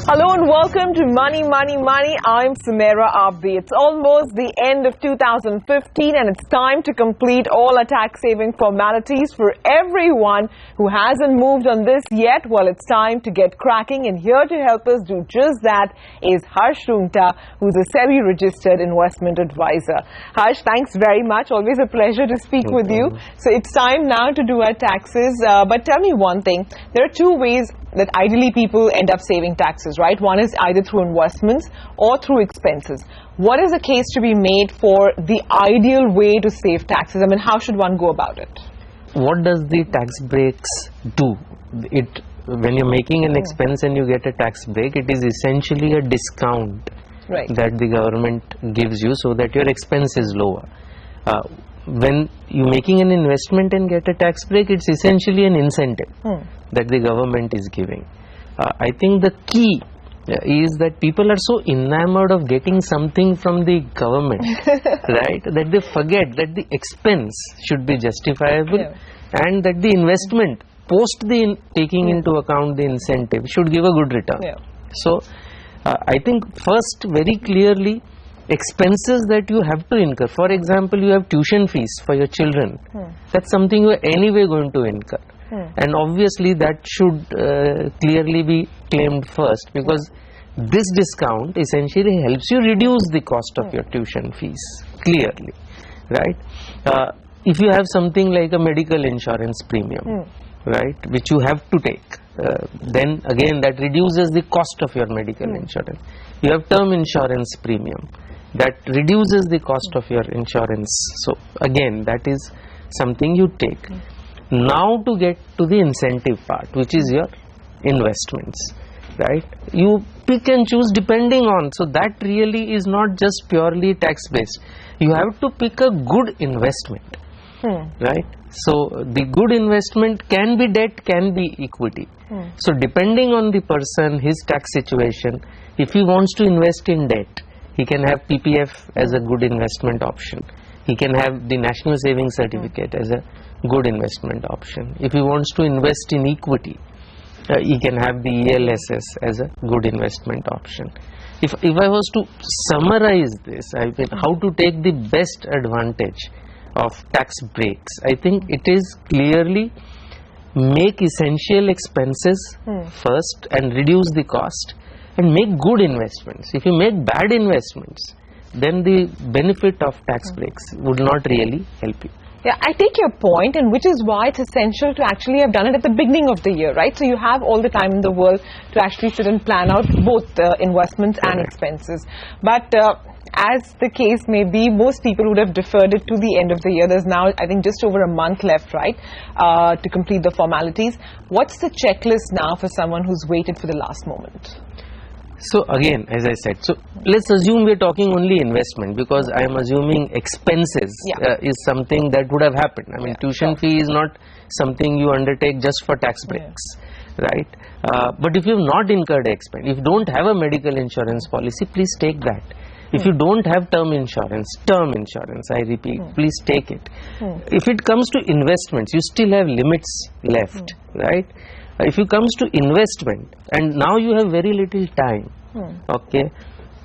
Hello and welcome to Money, Money, Money. I'm Samira Abdi. It's almost the end of 2015 and it's time to complete all our tax-saving formalities for everyone who hasn't moved on this yet. Well, it's time to get cracking, and here to help us do just that is Roongta, who's a SEBI-registered investment advisor. Harsh, thanks very much. Always a pleasure to speak with you. So it's time now to do our taxes. But tell me one thing. There are two ways that ideally people end up saving taxes, right? One is either through investments or through expenses. What is the case to be made for the ideal way to save taxes? I mean, how should one go about it? What does the tax breaks do? When you're making an expense and you get a tax break, it is essentially a discount that the government gives you so that your expense is lower. When you're making an investment and get a tax break, it's essentially an incentive that the government is giving. I think the key is that people are so enamored of getting something from the government, right, that they forget that the expense should be justifiable and that the investment, post the taking into account the incentive, should give a good return. So, I think first, very clearly, expenses that you have to incur. For example, you have tuition fees for your children. That's something you are anyway going to incur. And obviously that should clearly be claimed first, because this discount essentially helps you reduce the cost of your tuition fees, clearly, right? If you have something like a medical insurance premium, right, which you have to take, then again that reduces the cost of your medical insurance. You have term insurance premium, that reduces the cost of your insurance. So again, that is something you take. Now to get to the incentive part, which is your investments, right? You pick and choose depending on, so that really is not just purely tax based. You have to pick a good investment, right? So the good investment can be debt, can be equity. So depending on the person, his tax situation, if he wants to invest in debt, he can have PPF as a good investment option. He can have the National Savings Certificate as a good investment option. If he wants to invest in equity, he can have the ELSS as a good investment option. If I was to summarize this, I mean, how to take the best advantage of tax breaks, I think it is clearly make essential expenses first and reduce the cost, and make good investments. If you make bad investments, then the benefit of tax breaks would not really help you. Yeah, I take your point, and which is why it's essential to actually have done it at the beginning of the year, right? So you have all the time in the world to actually sit and plan out both investments and expenses. But as the case may be, most people would have deferred it to the end of the year. There's now, I think, just over a month left, right, to complete the formalities. What's the checklist now for someone who's waited for the last moment? So again, as I said, so let's assume we're talking only investment, because I am assuming expenses is something that would have happened. I mean, tuition fee is not something you undertake just for tax breaks, right? But if you have not incurred expense, if you don't have a medical insurance policy, please take that. If you don't have term insurance, I repeat, please take it. If it comes to investments, you still have limits left, right? If it comes to investment and now you have very little time, okay,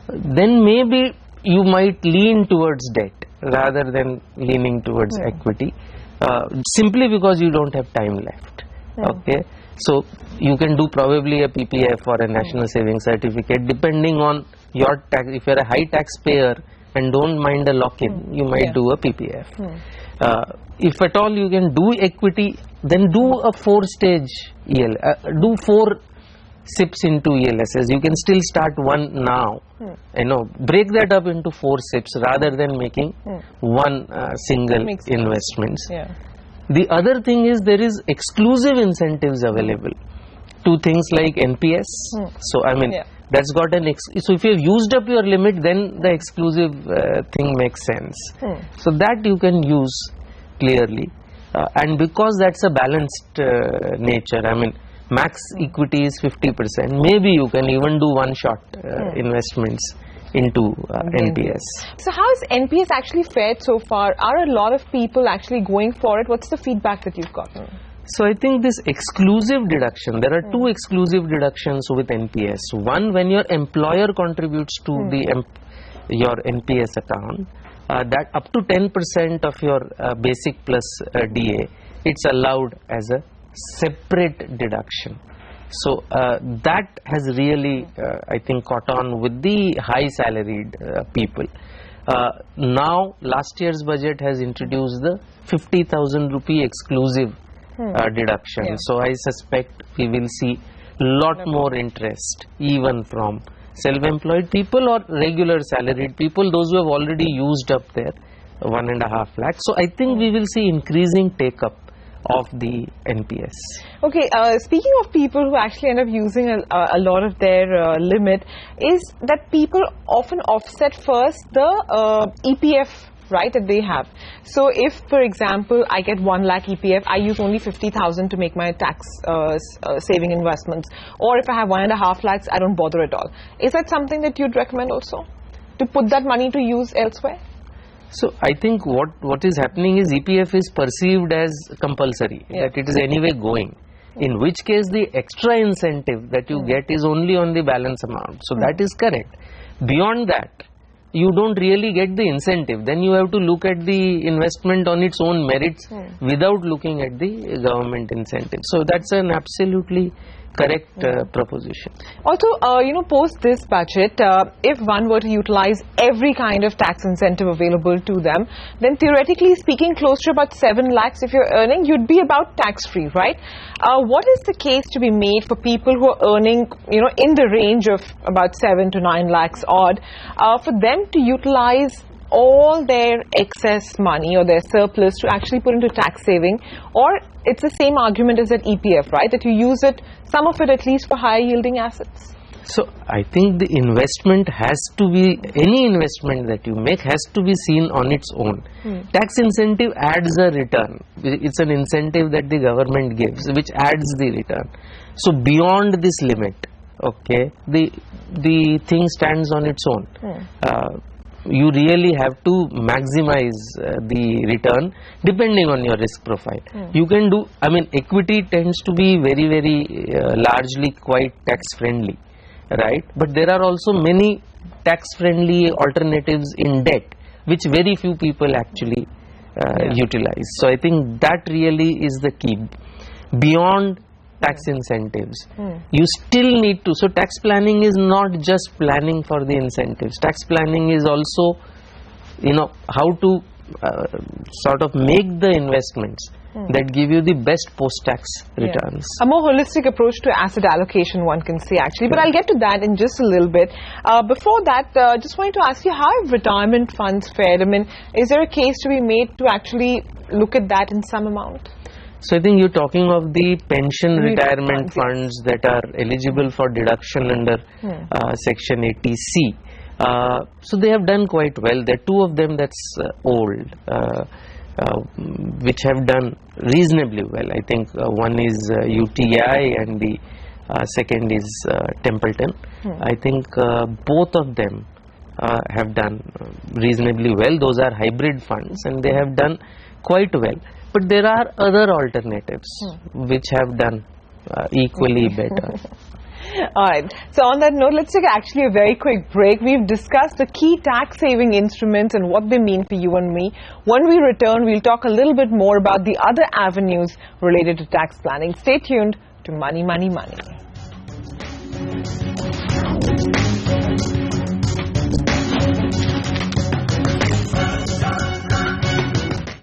then maybe you might lean towards debt rather than leaning towards equity, simply because you don't have time left, okay. So you can do probably a PPF or a National Savings Certificate depending on your tax. If you're a high taxpayer and don't mind a lock-in, you might do a PPF. If at all you can do equity, then do a 4-stage EL, do 4 SIPs into ELSS. You can still start one now, you know, break that up into 4 SIPs rather than making one single investments. The other thing is there is exclusive incentives available to things like NPS. So I mean, that's got an so if you have used up your limit, then the exclusive thing makes sense. So that you can use clearly, and because that's a balanced nature, I mean, max equity is 50%. Maybe you can even do one-shot investments into NPS. So how has NPS actually fared so far? Are a lot of people actually going for it? What's the feedback that you've gotten? So I think this exclusive deduction, there are two exclusive deductions with NPS. One, when your employer contributes to your NPS account, that up to 10% of your basic plus DA, it's allowed as a separate deduction. So that has really, I think, caught on with the high salaried people. Now, last year's budget has introduced the 50,000 rupee exclusive deduction. Yeah. So I suspect we will see lot more interest even from self-employed people or regular salaried people, those who have already used up their 1.5 lakh. So I think we will see increasing take-up of the NPS. Okay, speaking of people who actually end up using a lot of their limit, is that people often offset first the EPF, right, that they have. So if, for example, I get 1 lakh EPF, I use only 50,000 to make my tax saving investments. Or if I have 1.5 lakhs, I don't bother at all. Is that something that you'd recommend also, to put that money to use elsewhere? So I think what is happening is EPF is perceived as compulsory, that it is anyway going. In which case the extra incentive that you get is only on the balance amount. So that is correct. Beyond that, you don't really get the incentive. Then you have to look at the investment on its own merits without looking at the government incentive. So that's an absolutely correct proposition. Also, post this budget, if one were to utilize every kind of tax incentive available to them, then theoretically speaking, close to about 7 lakhs if you're earning, you'd be about tax-free, right? What is the case to be made for people who are earning, in the range of about 7 to 9 lakhs odd, for them to utilize all their excess money or their surplus to actually put into tax saving? Or it's the same argument as that EPF, right, that you use it, some of it at least, for higher yielding assets? So I think the investment has to be, any investment that you make has to be seen on its own. Tax incentive adds a return. It's an incentive that the government gives which adds the return. So beyond this limit, okay, the thing stands on its own. You really have to maximize the return depending on your risk profile. You can do, I mean, equity tends to be very, very largely quite tax friendly, right? But there are also many tax friendly alternatives in debt which very few people actually utilize. So I think that really is the key. Beyond tax incentives, you still need to, so tax planning is not just planning for the incentives. Tax planning is also, how to sort of make the investments that give you the best post-tax returns. A more holistic approach to asset allocation, one can say, actually. But I'll get to that in just a little bit. Before that, just wanted to ask you, how have retirement funds fared? I mean, is there a case to be made to actually look at that in some amount? So I think you're talking of the pension retirement funds that are eligible for deduction under Section 80C. So they have done quite well. There are two of them that's old, which have done reasonably well. I think one is UTI and the second is Templeton. I think both of them have done reasonably well. Those are hybrid funds and they have done quite well. But there are other alternatives which have done equally better. Alright, so on that note, let's take actually a very quick break. We've discussed the key tax saving instruments and what they mean for you and me. When we return, we'll talk a little bit more about the other avenues related to tax planning. Stay tuned to Money, Money, Money.